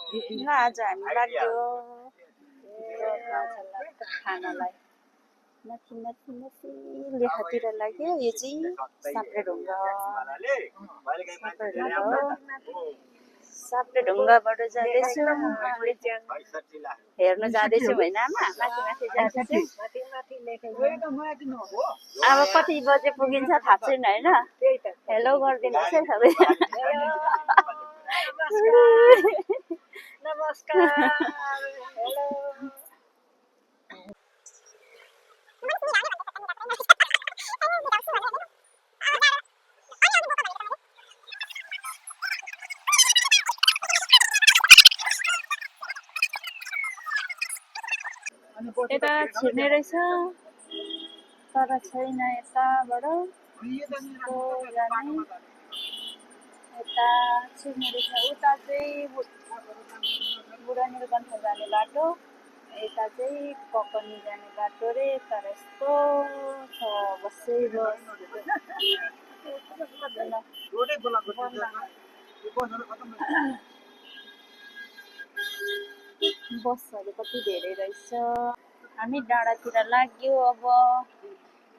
आज हामी लाग्यो खानालाई नथी नथी नथीले खातिर लाग्यो। यो चाहिँ साप्रेढुङ्गा साप्रेढुङ्गाबाट जाँदैछु हेर्न जाँदैछु होइन आमा माथि माथि जाँदैछु। अब कति बजे पुगिन्छ थाहा छैन होइन। हेलो गरिदिनुहोस् है सबै। नमस्कार हेलो यता छिर्ने रहेछ तर छैन यताबाट जाने यता छिर्ने रहेछ। उता चाहिँ बुढानीलकण्ठ जाने बाटो यता चाहिँ ककनी जाने बाटो रे। तर यस्तो छ बसै बसहरू कति धेरै रहेछ। हामी डाँडातिर लाग्यो अब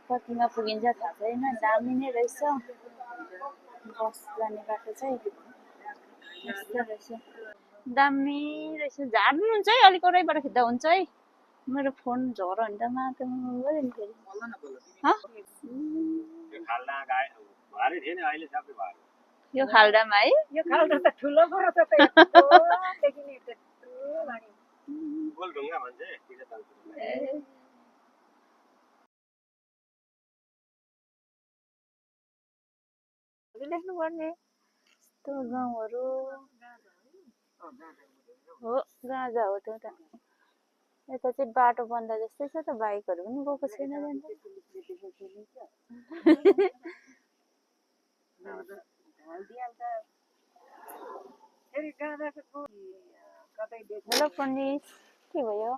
कतिमा पुगिन्छ थाहा छैन। दामी नै रहेछ बस जाने बाटो चाहिँ यस्तो रहेछ दामी रहेछ। झार्नुहुन्छ है अलिक ओरैबाट खिच्दा हुन्छ है। मेरो फोन झर भने त मात्र गयो नि फेरि। यो खाल्डामा है यो खाल्डा त ठुलो परो छ त गोलढुङ्गा भन्छ लेख्नु पर्ने यस्तो गाउँहरू हो। गाजा हो त्यो त। यता चाहिँ बाटो बन्द जस्तै छ त बाइकहरू पनि गएको छैन। हेलो पण्डित के भयो?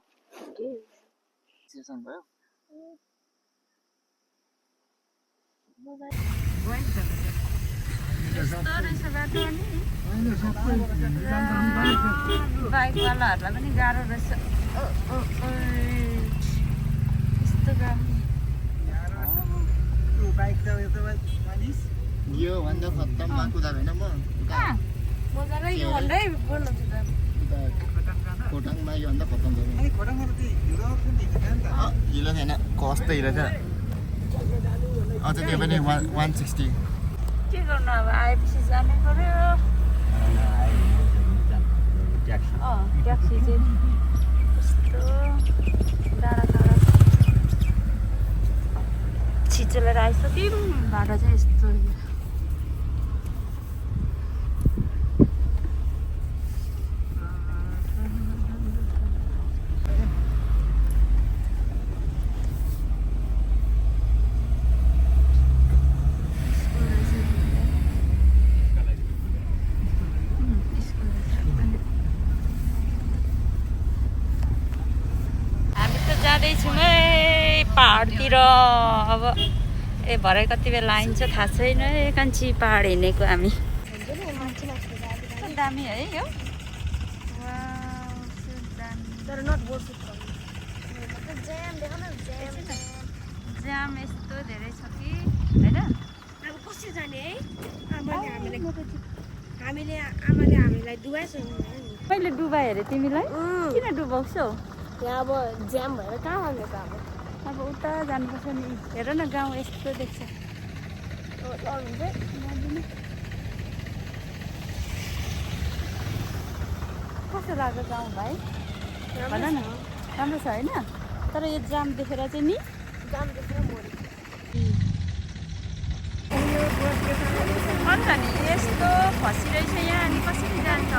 बाइकवालाहरूलाई पनि गाह्रो रहेछ यस्तो यो भन्दा खत्तममा कुदार होइन म बजारै यो भन्दै बोल्नु खोटाङमा यो भन्दा खत्तम छ। हिलो छैन कस्तो हिलो छ अझ त्यो पनि 160। के गर्नु अब आएपछि जानै पर्यो। ट्याक्सी चाहिँ यस्तो डाँडा डाँडा छिचेलेर आइसक्यौँ। बाटो चाहिँ यस्तो पहाडतिर। अब भरे कति बेला आइन्छ थाहा छैन। कान्छी पहाड हिँडेको हामी। दामी है यो जाम यस्तो धेरै छ कि होइन। अब कसरी जाने है? हामीले आमाले हामीलाई डुबाएछ नि। कहिले डुबाए अरे तिमीलाई? किन डुबाउँछौ? यहाँ अब ज्याम भएर कहाँ जाने त अब उता जानुपर्छ नि। हेर न गाउँ यस्तो देख्छ। कस्तो लाग्यो गाउँ भाइ भन न। राम्रो छ होइन तर यो जाम देखेर चाहिँ नि जाम देखेर मऱ्यो अन्त नि यस्तो फसिरहेछ यहाँ। अनि कसरी जान्छ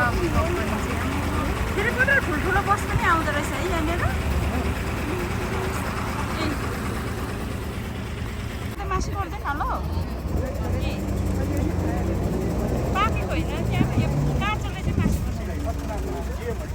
फेरि पनि ठुल्ठुलो बस पनि आउँदो रहेछ है यहाँनिर। मासु पर्दैन होला हौ पाकेको होइन त्यहाँ यो काँचोले चाहिँ मासु पर्छ।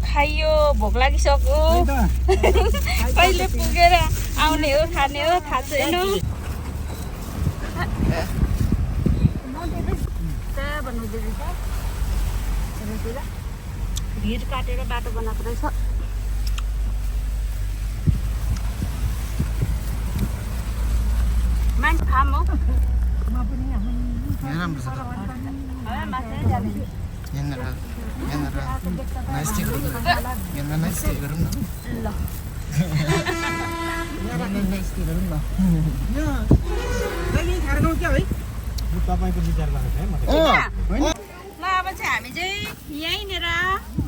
खाइयो भोक लागिसक्यो कहिले पुगेर आउने हो खाने हो थाहा छैन भिड काटेर बाटो बनाएको रहेछ मान्छे फार्म हो राम्रो छ त माछा जाने यहाँनिर नाइस टी गरौँ न यहाँनिर नाइस टी गरौँ न ल यहाँनिर नाइस टी गरौँ न तपाईँको विचार भएको छ है मलाई ल अब चाहिँ हामी चाहिँ यहीँनिर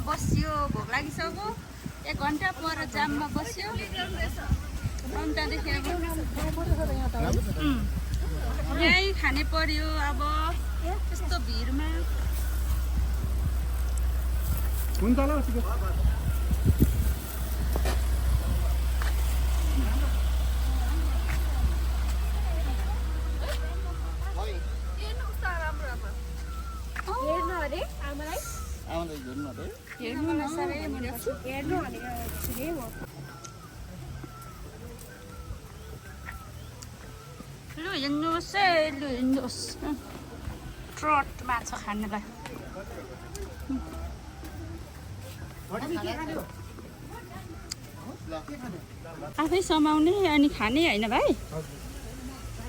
बस्यो भोक लागिसक्यो 1 घन्टा पर जाममा बस्यो अन्त त्यहाँदेखि यहीँ खाने पर्यो अब यस्तो भिडमा हुन्छ ल हेर्नु अरे आमालाई आउँदै हेर्नु अरे हेर्नु न साह्रै मनपर्छ हेर्नु भनेको ठिकै हो लु हिँड्नुहोस् है लु हिँड्नुहोस् ट्रट माछा खानेलाई आफै समाउने अनि खाने होइन भाइ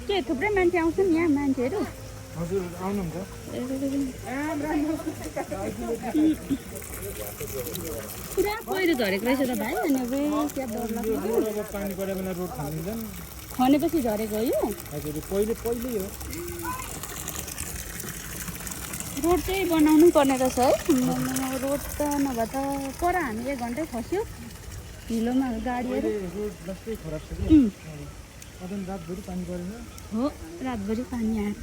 के थुप्रै मान्छे आउँछन् यहाँ मान्छेहरू हजुर आउनुहुन्छ पुरा पहिरो झरेको रहेछ त भाइ अनि अब क्या डर लाग्यो अब पानी परेको बेला रोड खनिन्छन् खनेपछि झरेको हो यो हजुर पहिल्यै हो रोड चाहिँ बनाउनु पर्ने रहेछ है रोड त नभए त पर हामी 1 घन्टै खस्यो हिलोमा गाडीहरू रोड जस्तै खराब छ कि अझन् रातभरि पानी परेन हो रातभरि पानी आएर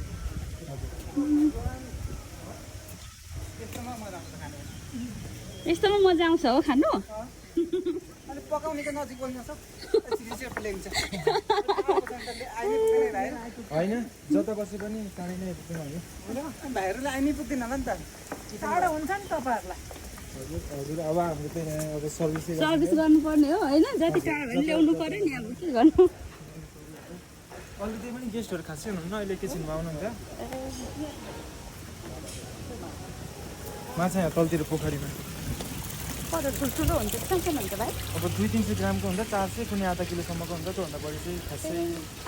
यस्तोमा मजा आउँछ हो खानु पकाउने त नजिक बस्न सक्छ होइन जता बसे पनि चाँडै नै आइपुग्छौँ हामी भाइहरूलाई आइ नै पुग्दैन होला नि त टाढो हुन्छ नि तपाईँहरूलाई हजुर हजुर अब हाम्रो चाहिँ यहाँ अब सर्भिसै सर्भिस गर्नुपर्ने हो होइन जति टाढो भने ल्याउनु पर्यो नि अब के गर्नु अहिले त्यही पनि गेस्टहरू खासै हुनुहुन्न अहिले एकैछिनमा आउनुहुन्छ माछा यहाँ तलतिर पोखरीमा पर ठुल्ठुलो हुन्छ सानो हुन्छ भाइ अब 200-300 ग्रामको हुन्छ 400 कुनै आधा किलोसम्मको हुन्छ त्योभन्दा बढी चाहिँ खासै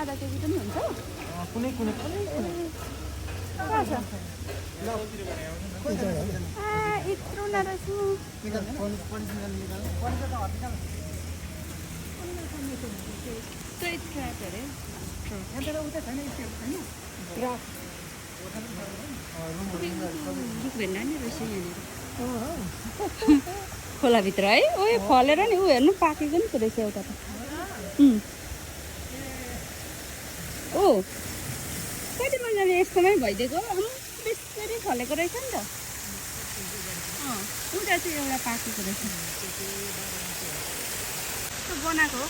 आधा केजी पनि हुन्छ कुनै कुनै यत्रो नरहेछु खोलाभित्र है ओ फलेर नि ऊ हेर्नु पाकेको नि रहेछ एउटा त ओ कति मजाले यस्तोमै भइदिएको बेसरी फलेको रहेछ नि त उता चाहिँ एउटा पाकेको रहेछ बनाएको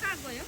कहाँ गयो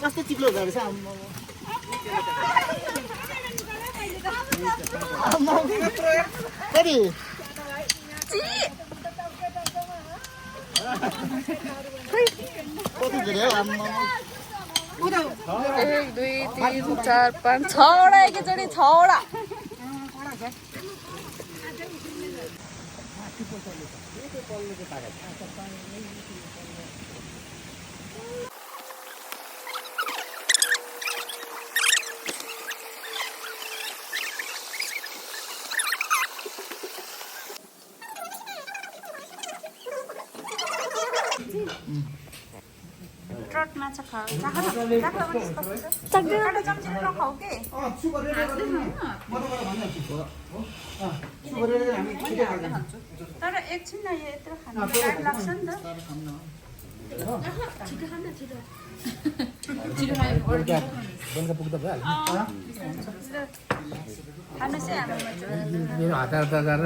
कस्तो चिप्लो हुँदो रहेछ आम्मा कति कति धेरै आम्मा 1 2 3 4 5 6वटा एकैचोटि 6वटा ट्रट माछा खाऊ तर एकछिन न यो यत्रो खानु टाइम लाग्छ नि त खानुहोस् है मेरो हात गरेर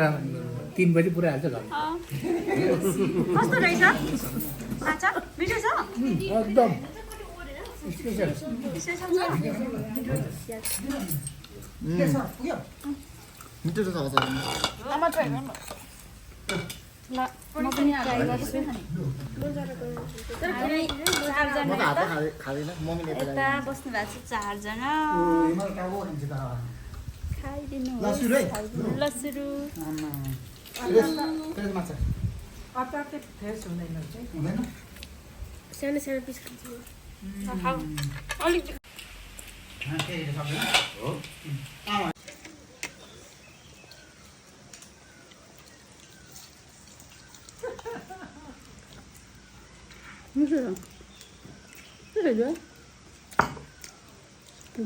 3 बजी पुऱ्याइहाल्छ घर कस्तो रहेछ माछा मिठो छ एकदम स्पेशल मिठो छ ल म पनि ट्राई गर्छु हामी 4 म त जना हात खाँदैन मम्मीले यता बस्नु भएको छ 4 जना खाइदिनु ल सुरु माछा अचार चाहिँ फ्रेस हुँदैन चाहिँ हुँदैन सानो सानो पिस खान्छु खाऊ अलिक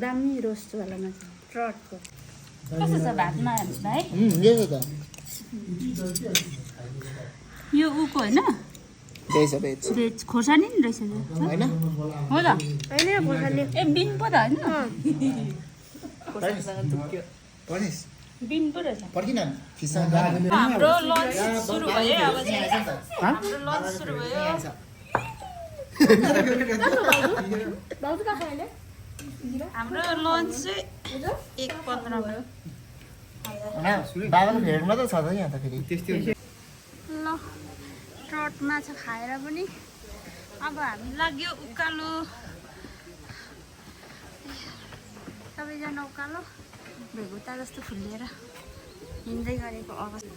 दामी रोस्ट वाला माछा ट्रटको कस्तो छ भातमा भाइ यही त यो उको होइन बेच बेच भेज खोर्सानी नि रहेछ यो हैन हो त होइन खोर्सानी ए बिन पो त होइन पनिस बिन पो रहेछ पर्किन फिसा हाम्रो लन्च सुरु भयो अब चाहिँ हाम्रो लन्च सुरु भयो भाउजू कहाँ खायो अहिले हाम्रो लन्च चाहिँ 1:15 भयो बाबाको फेभरेट मात्रै छ त यहाँ त फेरि ल ट्रट माछा खाएर पनि अब हामी लाग्यो उकालो सबैजना उकालो भेगुता जस्तो फुलिएर हिँड्दै गरेको अवस्था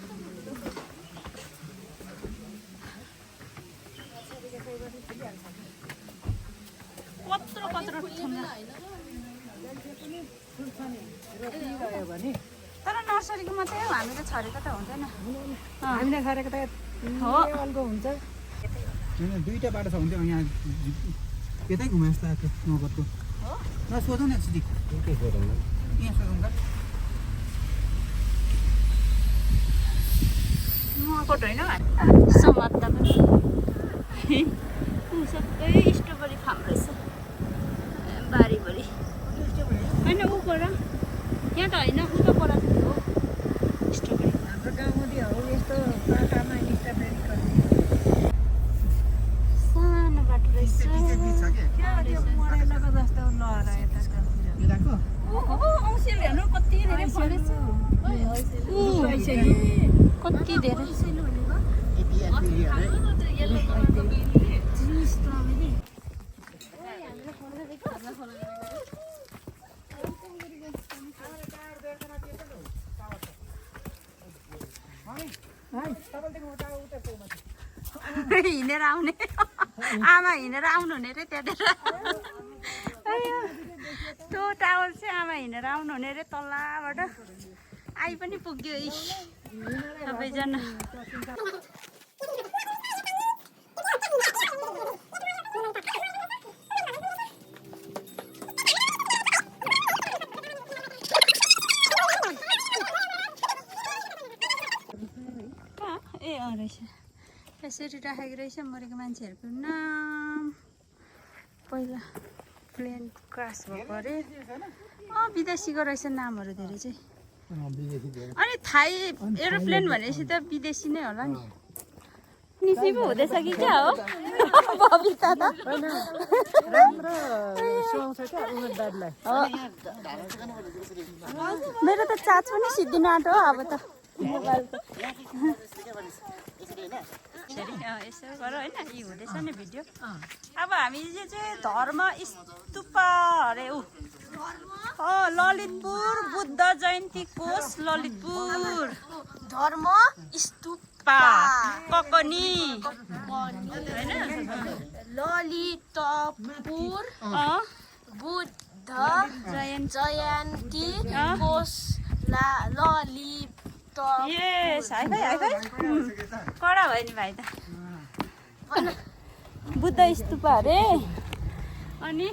कत्रो कत्रो तर नर्सरीको मात्रै हो हामी त छरेको त हुँदैन हामीले छरेको त हो लेभलको हुन्छ होइन दुईटा बाटो छ भने चाहिँ यहाँ यतै घुमे जस्तो आएको नगरको ल सोधौँ न एकचोटि यहाँ सोधौँ त मकट होइन समात्दा पनि सबै स्ट्रबेरी फार्म रहेछ बारीभरि होइन ऊ पर यहाँ त होइन उता पर हो स्ट्रबेरी हाम्रो गाउँमा हो यस्तो बाटामा स्ट्रबेरी गर्ने सानो बाटो रहेछ मरेलाको जस्तो लहरा यता औँसीले हेर्नु कति धेरै फलेछ कति धेरै हिँडेर आउने आमा हिँडेर आउनु हुने रे त्यहाँनिर त्यो टावर चाहिँ आमा हिँडेर आउनु हुने रे तल्लाबाट आइ पनि पुग्यो सबैजना ए रहेछ यसरी राखेको रहेछ मरेको मान्छेहरूको नाम पहिला प्लेन क्रास भएको अरे विदेशीको रहेछ नामहरू धेरै चाहिँ अनि थाई एरोप्लेन भनेपछि त विदेशी नै होला नि निसी पो हुँदैछ कि क्या हो बबिता त राम्रो सुहाउँछ क्या उमेर दाजुलाई मेरो त चार्ज पनि सिद्धिन आँटो अब त मोबाइलको यसो गर होइन यी हुँदैछ नि भिडियो अब हामी चाहिँ धर्म स्तूप अरे ऊ ललितपुर बुद्ध जयन्ती कोष ललितपुर धर्म स्तूप ककनी ललितपुर बुद्ध जयन्ती कोष ललित यस हाई फाइ कडा भयो नि भाइ त बुद्ध स्तूप अरे अनि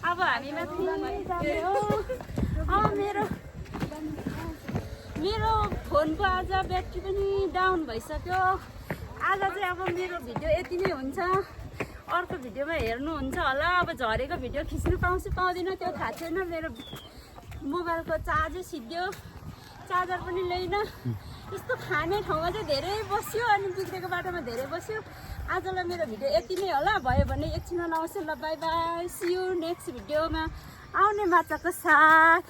अब हामी माथि जाने हो मेरो फोनको आज ब्याट्री पनि डाउन भइसक्यो आज चाहिँ अब मेरो भिडियो यति नै हुन्छ अर्को भिडियोमा हेर्नुहुन्छ होला अब झरेको भिडियो खिच्नु पाउँछु पाउँदिनँ त्यो थाहा छैन मेरो मोबाइलको चार्जै सिद्धियो चार्जर पनि ल्याइन यस्तो खाने ठाउँमा चाहिँ धेरै बस्यो अनि बिग्रेको बाटोमा धेरै बस्यो आजलाई मेरो भिडियो यति नै होला भयो भने एकछिनमा आउँछु ल bye bye see you next भिडियोमा आउने माछाको साथ